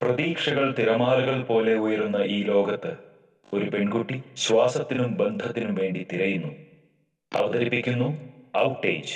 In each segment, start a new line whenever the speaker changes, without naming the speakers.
പ്രതീക്ഷകൾ തിരമാലകൾ പോലെ ഉയരുന്ന ഈ ലോകത്ത് ഒരു പെൺകുട്ടി ശ്വാസത്തിനും ബന്ധത്തിനും വേണ്ടി തിരയുന്നു. അവതരിപ്പിക്കുന്നു ഔട്ടേജ്.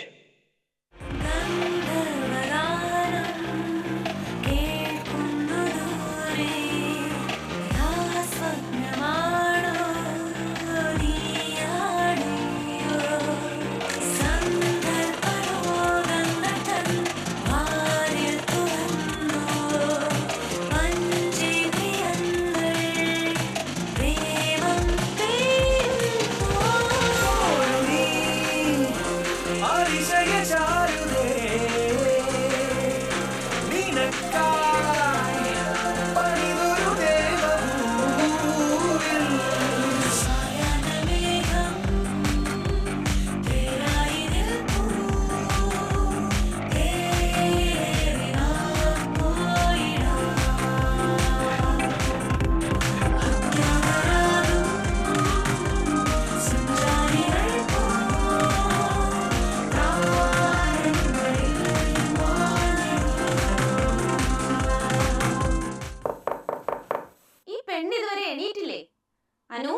അനു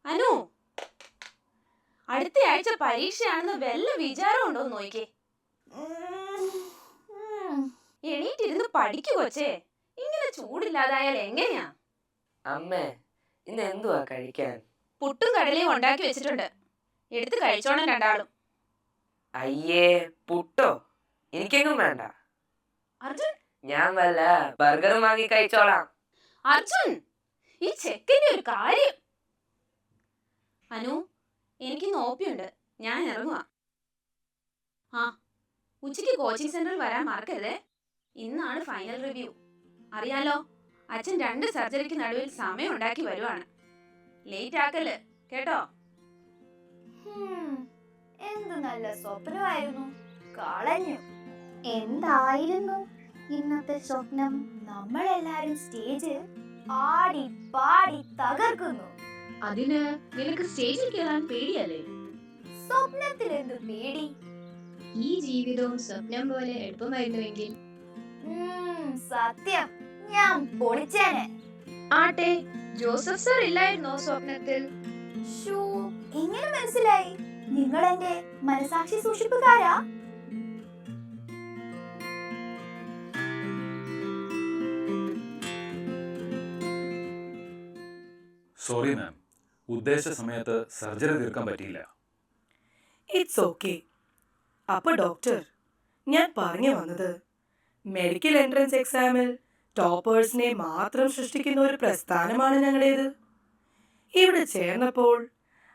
അനു അടുത്ത ആഴ്ച പരീക്ഷയാണെന്ന് വല്ല വിചാരം ഉണ്ടോ നോക്കിക്കേ. എണീറ്റിരുന്ന് പഠിക്കു കൊച്ചേ. ഇങ്ങനെ ചൂടില്ലാതായാൽ എങ്ങനെയാ?
അമ്മേ, ഇന്ന് എന്തുവാ കഴിക്കാൻ?
പുട്ടും കടലയും ഉണ്ടാക്കി വെച്ചിട്ടുണ്ട്, എടുത്ത് കഴിച്ചോണം രണ്ടാളും.
അയ്യേ, പുട്ടോ? എനിക്കെങ്ങും വേണ്ട.
അർജുൻ,
ഞാൻ വല്ല ബർഗറും വാങ്ങി കഴിച്ചോളാം.
അർജുൻ, ഈ ചെക്കന്റെ ഒരു കാര്യം. അനു, എനിക്ക് നോപ്പിയുണ്ട്, ഞാൻ ഇറങ്ങുക. ആ, ഉച്ചയ്ക്ക് കോച്ചിങ് സെന്ററിൽ വരാൻ മറക്കരുതേ. ഇന്നാണ് ഫൈനൽ റിവ്യൂ. അറിയാലോ, അച്ഛൻ 2 സർജറിക്ക് നടുവിൽ സമയം ഉണ്ടാക്കി വരുവാണ്. ലേറ്റ് ആക്കല് കേട്ടോ.
എന്ത് നല്ല സ്വപ്നമായിരുന്നു, കളഞ്ഞു. എന്തായിരുന്നു ഇന്നത്തെ സ്വപ്നം? നമ്മളെല്ലാരും സ്റ്റേജിൽ ആടി പാടി തകർക്കുന്നു.
അതിന് നിനക്ക് സ്റ്റേജിൽ കയറാൻ പേടിയല്ലേ?
സ്വപ്നത്തിൽ എന്ത് പേടി?
ഈ ജീവിതവും സ്വപ്നം പോലെ എളുപ്പമായിരുന്നുവെങ്കിൽ
സത്യം, ഞാൻ പൊളിച്ചേനെ.
ആട്ടെ, ജോസഫ് സർ ഇല്ലായിരുന്നോ സ്വപ്നത്തിൽ?
എങ്ങനെ മനസ്സിലായി? നിങ്ങൾ എന്റെ മനസാക്ഷി സൂക്ഷിപ്പുകാരാ?
സോറി മാം, ഉദ്ദേശ സമയത്ത് സർജറി തീർക്കാൻ പറ്റിയില്ല.
It's okay. അപ്പൊ ഡോക്ടർ, ഞാൻ പറഞ്ഞു വന്നത്, മെഡിക്കൽ എൻട്രൻസ് എക്സാമിൽ ടോപ്പേഴ്സിനെ മാത്രം സൃഷ്ടിക്കുന്ന ഒരു പ്രസ്ഥാനമാണ് ഞങ്ങളുടേത്. ഇവിടെ ചേർന്നപ്പോൾ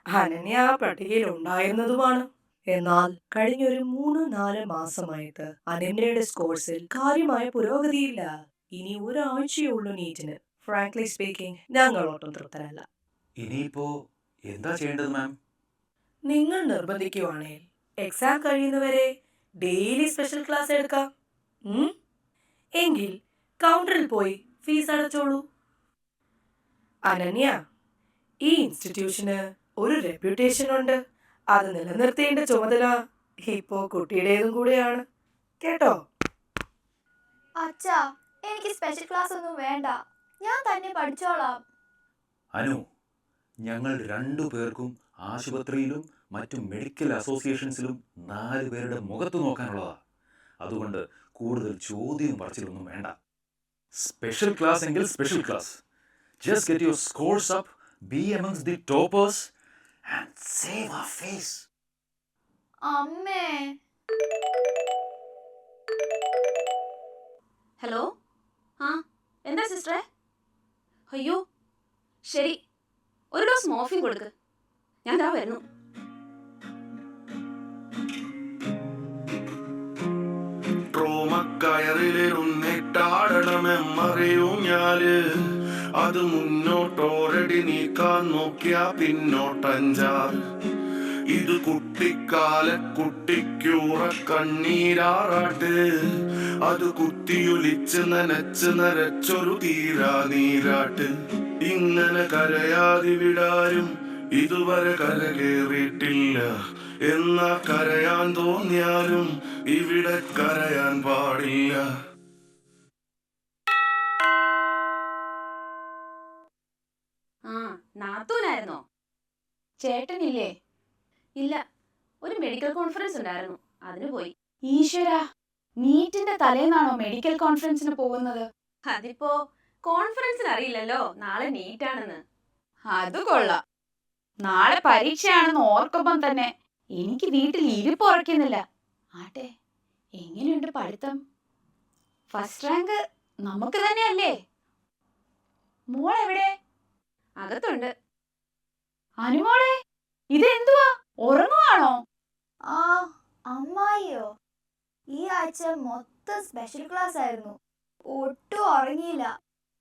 അനന്യ ആ പട്ടികയിൽ ഉണ്ടായിരുന്നതുമാണ്. എന്നാൽ കഴിഞ്ഞൊരു 3-4 മാസമായിട്ട് അനന്യയുടെ സ്കോഴ്സിൽ കാര്യമായ പുരോഗതിയില്ല. ഇനി ഒരാഴ്ചയേ ഉള്ളൂ നീറ്റിന്. ഫ്രാങ്ക്ലി സ്പീക്കിംഗ്, ഞങ്ങൾ ഒട്ടും തൃപ്തരല്ല.
ഇനിയിപ്പോ എന്താ ചെയ്യേണ്ടത് മാം?
നിങ്ങൾ നിർബന്ധിക്കുവാണെങ്കിൽ എക്സാം കഴിയുന്നവരെ ഡെയിലി സ്പെഷ്യൽ ക്ലാസ് എടുക്കാം. എങ്കിൽ കൗണ്ടറിൽ പോയി ഫീസ് അടച്ചോളൂ. അനന്യ, ഈ ഇൻസ്റ്റിറ്റ്യൂഷന് ഒരു റെപ്യൂട്ടേഷൻ ഉണ്ട്. അത് നിലനിർത്തേണ്ട ചുമതല ഇപ്പോ കുട്ടിയുടേതും കൂടെയാണ്, കേട്ടോ?
അച്ഛാ, എനിക്ക് സ്പെഷ്യൽ ക്ലാസ് ഒന്നും വേണ്ട, ഞാൻ തന്നെ പഠിച്ചോളാം.
അനു, ഞങ്ങൾ 2 പേർക്കും ആശുപത്രിയിലും മറ്റു മെഡിക്കൽ അസോസിയേഷൻസിലും 4 പേരുടെ മുഖത്ത് നോക്കാനുള്ളതാ. അതുകൊണ്ട് കൂടുതൽ ചോദ്യവും പറച്ചിലൊന്നും വേണ്ട. സ്പെഷ്യൽ ക്ലാസ് എങ്കിൽ special class. Just get your scores up, B amongst the toppers and save our face.
അമ്മേ.
ഹലോ, ആ എന്താ സിസ്റ്ററെ? അയ്യോ ശരി, ഒരു ഡോസ് മോർഫിൻ കൊടുക്ക്, ഞാൻ ദാ വരുന്നു.
ട്രോമക്കയറിലിരുന്നിട്ടാടണമെന്നറിയൂഞ്ഞാല് അത് മുന്നോട്ടോരടി നീക്കാൻ നോക്കിയാ പിന്നോട്ടഞ്ചാൽ. ഇത് കുട്ടിക്കാല കുട്ടിക്കൂറ കണ്ണീരാറാട്ട്. അത് കുത്തിയൊലിച്ച് നനച്ച് നരച്ചൊരു തീരാ നീരാട്ട്. ഇങ്ങനെ കരയാതിവിടാരും ഇതുവരെ കരകേറിയിട്ടില്ല. എന്നാ കരയാൻ തോന്നിയാലും ഇവിടെ കരയാൻ പാടില്ല.
നാത്തൂനായിരുന്നോ? ചേട്ടനില്ലേ? ഇല്ല, ഒരു മെഡിക്കൽ കോൺഫറൻസ് ഉണ്ടായിരുന്നു, അതിന് പോയി. ഈശ്വര, നീറ്റിന്റെ തലേന്നാണോ മെഡിക്കൽ കോൺഫറൻസിന് പോകുന്നത്? അതിപ്പോ കോൺഫറൻസിന് അറിയില്ലല്ലോ നാളെ നീറ്റാണെന്ന്. അത് കൊള്ളാം. നാളെ പരീക്ഷയാണെന്ന് ഓർക്കുമ്പം തന്നെ എനിക്ക് വീട്ടിൽ ഇരിപ്പ് ഉറക്കുന്നില്ല. ആട്ടെ, എങ്ങനെയുണ്ട് പഠിത്തം? ഫസ്റ്റ് റാങ്ക് നമുക്ക് തന്നെയല്ലേ? മോൾ എവിടെ? അകത്തുണ്ട്. അനുമോളെ, ഇതെന്തുവാ, ഉറങ്ങുവാണോ?
ആ അമ്മായിയോ, ഈ ആഴ്ച മൊത്തം സ്പെഷ്യൽ ക്ലാസ് ആയിരുന്നു. ഒട്ടും ഉറങ്ങിയില്ല.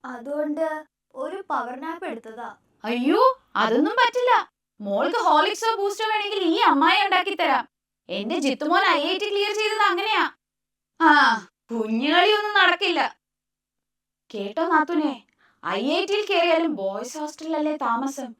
അതുകൊണ്ട് ഒരു പവർ നാപ്പ് എടുത്തതാ.
അയ്യോ, അതൊന്നും പറ്റില്ല. മോൾക്ക് ഹോർലിക്സോ ബൂസ്റ്റോ വേണമെങ്കിൽ ഈ അമ്മായി ഉണ്ടാക്കി തരാം. എന്റെ ജിത്തുമോൻ IIT ക്ലിയർ ചെയ്തത് അങ്ങനെയാ. ആ, കുഞ്ഞുകളിയൊന്നും നടക്കില്ല. കേട്ടോ നാത്തൂനെ, IITയിൽ കയറിയാലും ബോയ്സ് ഹോസ്റ്റലിലല്ലേ താമസം.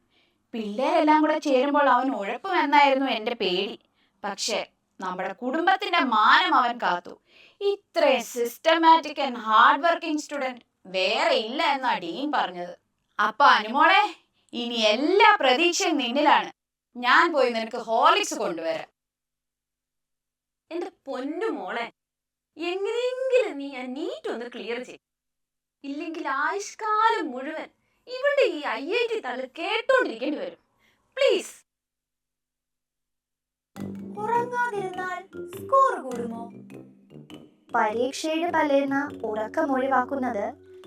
പിള്ളേരെല്ലാം കൂടെ ചേരുമ്പോൾ അവൻ ഉഴപ്പുമെന്നായിരുന്നു എന്റെ പേടി. പക്ഷെ നമ്മുടെ കുടുംബത്തിന്റെ മാനം അവൻ കാത്തു. ഇത്രയും systematic and hard working student വേറെ ഇല്ല എന്നാ ഡീൻ പറഞ്ഞത്. അപ്പൊ അനുമോളെ, ഇനി എല്ലാ പ്രതീക്ഷയും നിന്നിലാണ്. ഞാൻ പോയി നിനക്ക് ഹോർലിക്സ് കൊണ്ടുവരാം. എന്റെ പൊന്നു മോളെ, എങ്ങനെയെങ്കിലും നീ ആ നീറ്റ് ഒന്ന് ക്ലിയർ ചെയ്യും. ഇല്ലെങ്കിൽ ആയുഷ്കാലം മുഴുവൻ ഇവിടെ ഈ IIT തള്ളു കേട്ടോണ്ടിരിക്കേണ്ടി വരും. പ്ലീസ്.
ഉറങ്ങാതിരുന്നാൽ സ്കോർ കൂടുമോ? പരീക്ഷയുടെ തലേന്ന് ഉറക്കം ഒഴിവാക്കുന്നത്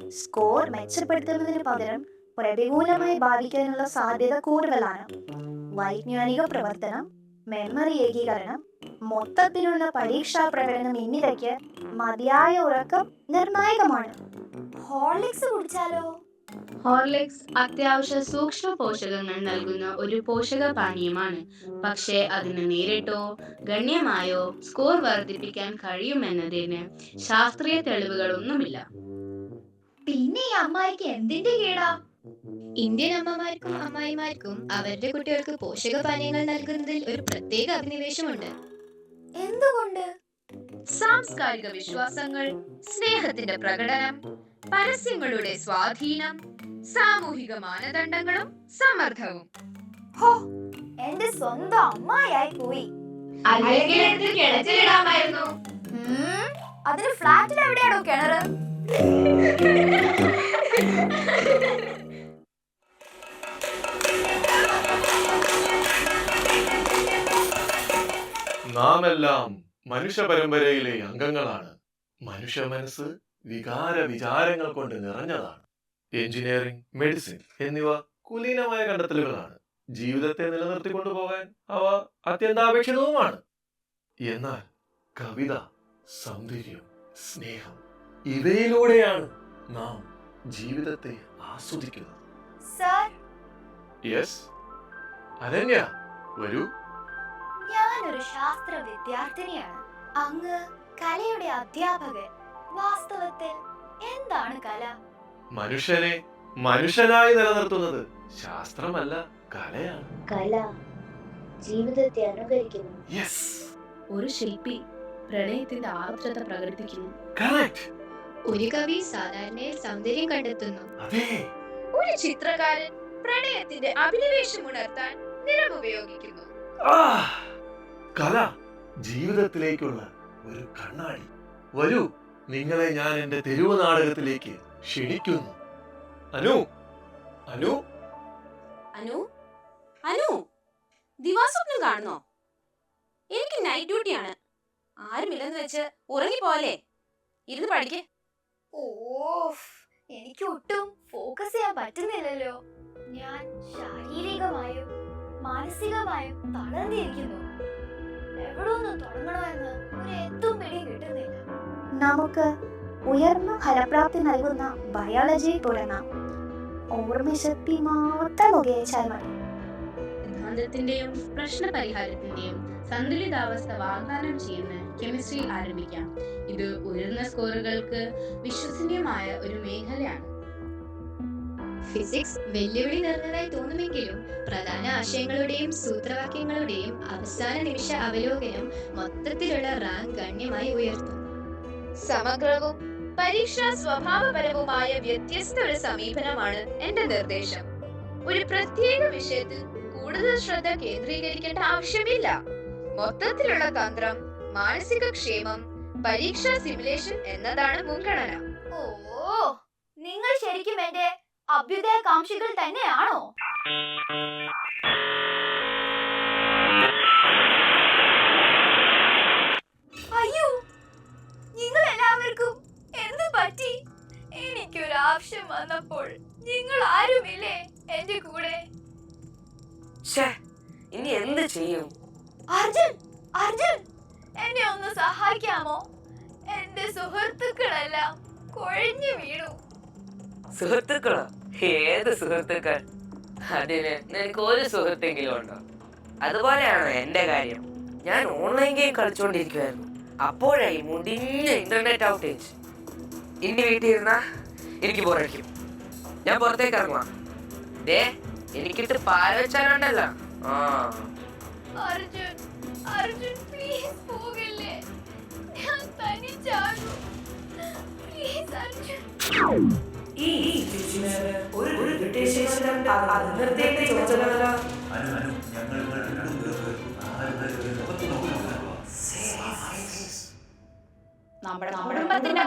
സ്കോർ മെച്ചപ്പെടുത്തുന്നതിന് പകരം പ്രതികൂലമായി ബാധിക്കാനുള്ള സാധ്യത കൂടുതലാണ്. വൈജ്ഞാനിക പ്രവർത്തനം, മെമ്മറി ഏകീകരണം, മൊത്തത്തിലുള്ള പരീക്ഷാ പ്രകടനം എന്നിവയ്ക്ക് മതിയായ ഉറക്കം നിർണായകമാണ്. ഹോർലിക്സ് കുടിച്ചാലോ?
ഹോർലിക്സ് അത്യാവശ്യ സൂക്ഷ്മ പോഷകങ്ങൾ നൽകുന്ന ഒരു പോഷക പാനീയമാണ്. പക്ഷേ അതിന് നേരിട്ടോ ഗണ്യമായോ സ്കോർ വർദ്ധിപ്പിക്കാൻ കഴിയുമെന്നതിന് ശാസ്ത്രീയ തെളിവുകളൊന്നുമില്ല.
പിന്നെ ഈ അമ്മായിക്ക് എന്തിന്റെ കേടാ?
ഇന്ത്യൻ അമ്മമാർക്കും അമ്മായിമാർക്കും അവരുടെ കുട്ടികൾക്ക് പോഷകപാനീയങ്ങൾ നൽകുന്നതിൽ ഒരു പ്രത്യേക അഭിനിവേശമുണ്ട്.
എന്തുകൊണ്ട്?
സാംസ്കാരിക വിശ്വാസങ്ങൾ, സ്നേഹത്തിന്റെ പ്രകടനം, പരസ്യങ്ങളുടെ സ്വാധീനം, സാമൂഹിക മാനദണ്ഡങ്ങളും സമ്മർദ്ദവും.
ഹോ, എന്റെ സ്വന്തം അമ്മായിയായി പോയി.
അല്ലെങ്കിൽ എന്ത് കിണറ്റിലിടാമായിരുന്നു?
അതിന് ഫ്ലാറ്റിൽ എവിടെയാണോ കിണറ്?
നാമെല്ലാം മനുഷ്യ പരമ്പരയിലെ അംഗങ്ങളാണ്. മനുഷ്യ മനസ്സ് വികാര വിചാരങ്ങൾ കൊണ്ട് നിറഞ്ഞതാണ്. എഞ്ചിനീയറിംഗ്, മെഡിസിൻ എന്നിവ കുലീനമായ കണ്ടെത്തലുകളാണ്. ജീവിതത്തെ നിലനിർത്തിക്കൊണ്ടുപോകാൻ അവ അത്യന്താപേക്ഷിതവുമാണ്. എന്നാൽ കവിത, സൗന്ദര്യം, സ്നേഹം ഇവയിലൂടെയാണ് നാം ജീവിതത്തെ ആസ്വദിക്കുന്നത്.
സർ,
യെസ് അനന്യ, വരൂ.
ഞാനൊരു ശാസ്ത്ര വിദ്യാർത്ഥിനിയാണ്. അങ്ങ് കലയുടെ അധ്യാപകൻ. വാസ്തവത്തിൽ എന്താണ് കല?
മനുഷ്യനെ മനുഷ്യനായി നിലനിർത്തുന്നത് ശാസ്ത്രമല്ല, കലയാണ്.
കല ജീവിതത്തെ അനുകരിക്കുന്നു.
യെസ്,
ഒരു ശില്പി പ്രണയത്തിന്റെ ആർദ്രത പ്രകടിപ്പിക്കുന്നു.
കറക്റ്റ്.
ഒരു കവി സാധാരണയിൽ സൗന്ദര്യം കണ്ടെത്തുന്നു.
അതെ.
ഒരു ചിത്രകാരൻ പ്രണയത്തിന്റെ അഭിനിവേശം ഉണർത്താൻ നിറം ഉപയോഗിക്കുന്നു.
കല ജീവിതത്തിലേക്കുള്ള ഒരു കണ്ണാടി. വരൂ, നിങ്ങളെ ഞാൻ എന്റെ തെരുവ് നാടകത്തിലേക്ക് ക്ഷണിക്കുന്നു. അനു, അനു,
അനു, അനു, ദിവാസ്വപ്നം കാണുന്നോ? എനിക്ക് നൈറ്റ് ഡ്യൂട്ടിയാണ്. ആരുമില്ലെന്ന് വെച്ച് ഉറങ്ങിപ്പോലെ. ഇരുന്ന് പഠിക്കേ.
ഓഫ്, എനിക്ക് ഒട്ടും ഫോക്കസ് ചെയ്യാൻ പറ്റുന്നില്ലല്ലോ. ഞാൻ ശാരീരികമായും മാനസികമായും തളർന്നിരിക്കുന്നു. എവിടെ ഒന്ന് തുടങ്ങണമെന്ന് ഒരു എത്തും പിടിയും കിട്ടുന്നില്ല. നമുക്ക് ഉയർന്ന ഫലപ്രാപ്തി നൽകുന്ന ബയോളജി തുടങ്ങാം. ഓർമ്മശക്തി മാത്രം ഉപയോഗിച്ചാൽ മതി.
സിദ്ധാന്തത്തിന്റെയും പ്രശ്ന പരിഹാരത്തിന്റെയും സന്തുലിതാവസ്ഥ വാഗ്ദാനം ചെയ്യുന്ന കെമിസ്ട്രി ആരംഭിക്കാം. ഇത് ഉയർന്ന സ്കോറുകൾക്ക് വിശ്വസനീയമായ ഒരു മേഖലയാണ്.
ഫിസിക്സ് വെല്ലുവിളി നിറഞ്ഞതായി തോന്നുമെങ്കിലും പ്രധാന ആശയങ്ങളുടെയും സൂത്രവാക്യങ്ങളുടെയും അവസാന നിമിഷ അവലോകനം മൊത്തത്തിലുള്ള റാങ്ക് ഗണ്യമായി ഉയർത്തും. സമഗ്രവും പരീക്ഷാ സ്വഭാവപരവുമായ വ്യത്യസ്ത ഒരു സമീപനമാണ് എന്റെ നിർദ്ദേശം. ഒരു പ്രത്യേക വിഷയത്തിൽ കൂടുതൽ ശ്രദ്ധ കേന്ദ്രീകരിക്കേണ്ട ആവശ്യമില്ല. മൊത്തത്തിലുള്ള തന്ത്രം, മാനസിക ക്ഷേമം, പരീക്ഷാ സിമുലേഷൻ എന്നതാണ് മുൻഗണന.
ഓ, നിങ്ങൾ ശരിക്കും എന്റെ അഭ്യുദയകാംക്ഷികൾ തന്നെയാണോ? അയ്യോ, നിങ്ങൾ എല്ലാവർക്കും എന്ത് പറ്റി? എനിക്കൊരു ആവശ്യം വന്നപ്പോൾ നിങ്ങൾ ആരുമില്ലേ എന്റെ കൂടെ?
ഇനി എന്ത് ചെയ്യും?
അർജുൻ, അർജുൻ, എന്നെ ഒന്ന് സഹായിക്കാമോ? എന്റെ സുഹൃത്തുക്കളെല്ലാം കൊഴിഞ്ഞു വീണു.
സുഹൃത്തുക്കളോ? ഏത് സുഹൃത്തുക്കൾ? അതിന് നിനക്ക് ഒരു സുഹൃത്തെങ്കിലും ഉണ്ടോ? അതുപോലെയാണോ എന്റെ കാര്യം? ഞാൻ ഓൺലൈൻ ഗെയിം കളിച്ചുകൊണ്ടിരിക്കുവായിരുന്നു. അപ്പോഴായി മുടിഞ്ഞ ഇന്റർനെറ്റ് ഔട്ടേജ്. ഇനി വീട്ടിൽ ഇരുന്നാ എനിക്ക് ബോറടിക്കും. ഞാൻ പുറത്തേക്ക് ഇറങ്ങുവാ. എനിക്കിട്ട് പാല വെച്ചാലുണ്ടല്ലോ.
അർജുൻ, അർജുൻ, പ്ലീസ് പോകല്ലേ. ഞാൻ തനിച്ചാകും. പ്ലീസ് അർജുൻ.
ഈ ഒരു reputation അത് നിർത്തേണ്ട ചുമതല.
അനു അനു ഞങ്ങൾ രണ്ടു പേർക്കും 4 പേരുടെ മുഖത്ത് നോക്കാനുള്ളതാ.
നമ്മുടെ കുടുംബത്തിന്റെ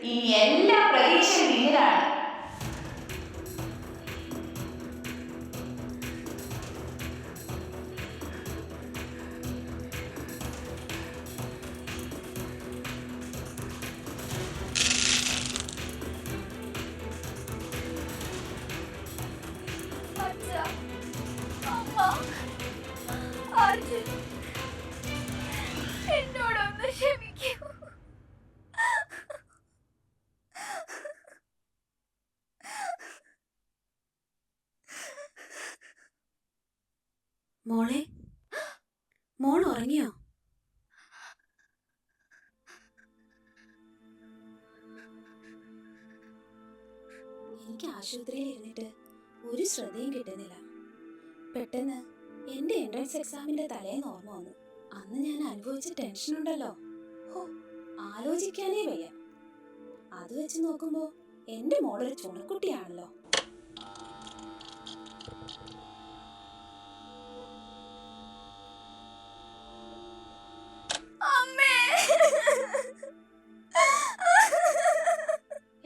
ഇനി എല്ലാ പ്രതീക്ഷയും നിന്നിലാണ്.
അച്ഛാ, അമ്മ, അർജുൻ, എന്നോടൊന്ന് ക്ഷമിക്കൂ.
മോളെ, മോൾ ഉറങ്ങിയോ? എനിക്ക് ആശുപത്രിയിൽ ഇരുന്നിട്ട് ഒരു ശ്രദ്ധയും കിട്ടുന്നില്ല. പെട്ടെന്ന് എൻ്റെ എൻട്രൻസ് എക്സാമിന്റെ തലേന്ന് ഓർമ്മ വന്നു. അന്ന് ഞാൻ അനുഭവിച്ച ടെൻഷൻ ഉണ്ടല്ലോ, ആലോചിക്കാനേ വയ്യ. അത് വെച്ച് നോക്കുമ്പോ എൻ്റെ മോളൊരു ചുണക്കുട്ടിയാണല്ലോ.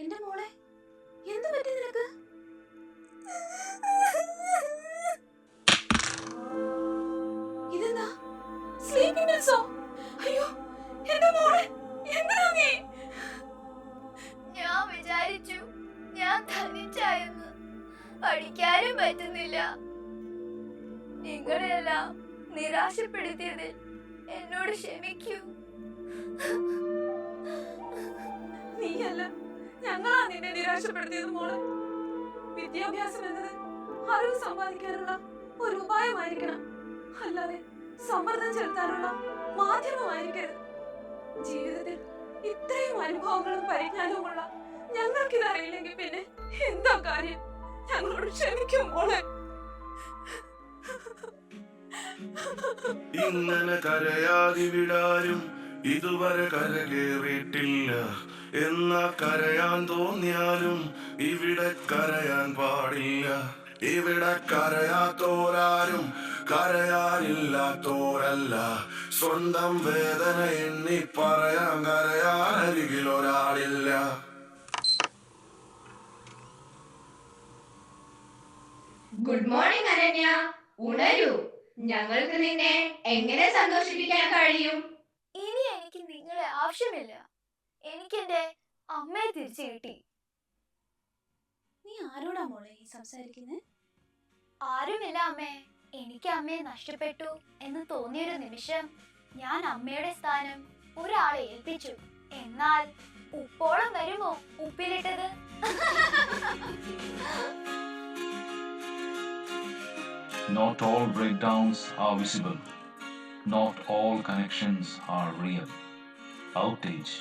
എന്റെ മോളെ, എന്ത് പറ്റി നിനക്ക്? ഇതെന്താ സ്ലീപ്പിംഗ് പിൽസോ? അയ്യോ, എന്റെ മോളെ, എന്തിനാ നീ?
ഞാൻ വിചാരിച്ചു ഞാൻ തനിച്ചായെന്ന്. പഠിക്കാനും പറ്റുന്നില്ല. നിങ്ങളെല്ലാം നിരാശപ്പെടുത്തിയതിൽ എന്നോട് ക്ഷമിക്കൂ.
നീയല്ല, ഞങ്ങളാ നിന്നെ നിരാശപ്പെടുത്തിയത് മോളെ. വിദ്യാഭ്യാസം എന്നത് അറിവ് സമ്പാദിക്കാനുള്ള ഒരു ഉപായമായിരിക്കണം, അല്ലാതെ സമ്മർദ്ദം ചെലുത്താനുള്ള മാധ്യമമായിരിക്കരുത്. ജീവിതത്തിൽ ഇത്രയും അനുഭവങ്ങളും പരിജ്ഞാനവുമുള്ള ഞങ്ങൾക്കിത് അറിയില്ലെങ്കിൽ പിന്നെ എന്താ കാര്യം? ഞങ്ങളോട് ക്ഷമിക്കും മോളെ.
ഇങ്ങനെ കരയാതിവിടാരും ഇതുവരെ കരകേറിയിട്ടില്ല. എന്നാ കരയാൻ തോന്നിയാലും ഇവിടെ കരയാൻ പാടില്ല. ഇവിടെ കരയാത്തോരാരും കരയാനില്ലാത്തോരല്ല. സ്വന്തം വേദന എണ്ണി പറയാൻ കരയാൻ അരികിൽ ഒരാളില്ല.
ഗുഡ് മോർണിംഗ് അനന്യ, ഉണരൂ. ഞങ്ങൾക്ക് നിന്നെ എങ്ങനെ സന്തോഷിപ്പിക്കാൻ കഴിയും?
ഇനി എനിക്ക് നിങ്ങളെ ആവശ്യമില്ല. എനിക്ക് എന്റെ അമ്മയെ തിരിച്ചു കിട്ടി.
നീ ആരോടാ മോളെ ഈ സംസാരിക്കുന്നത്?
ആരുമില്ല അമ്മേ. എനിക്ക് അമ്മയെ നഷ്ടപ്പെട്ടു എന്ന് തോന്നിയൊരു നിമിഷം ഞാൻ അമ്മയുടെ സ്ഥാനം ഒരാളെ ഏൽപ്പിച്ചു. എന്നാൽ ഉപ്പോളം വരുമോ ഉപ്പിലിട്ടത്?
Not all breakdowns are visible. Not all connections are real. Outage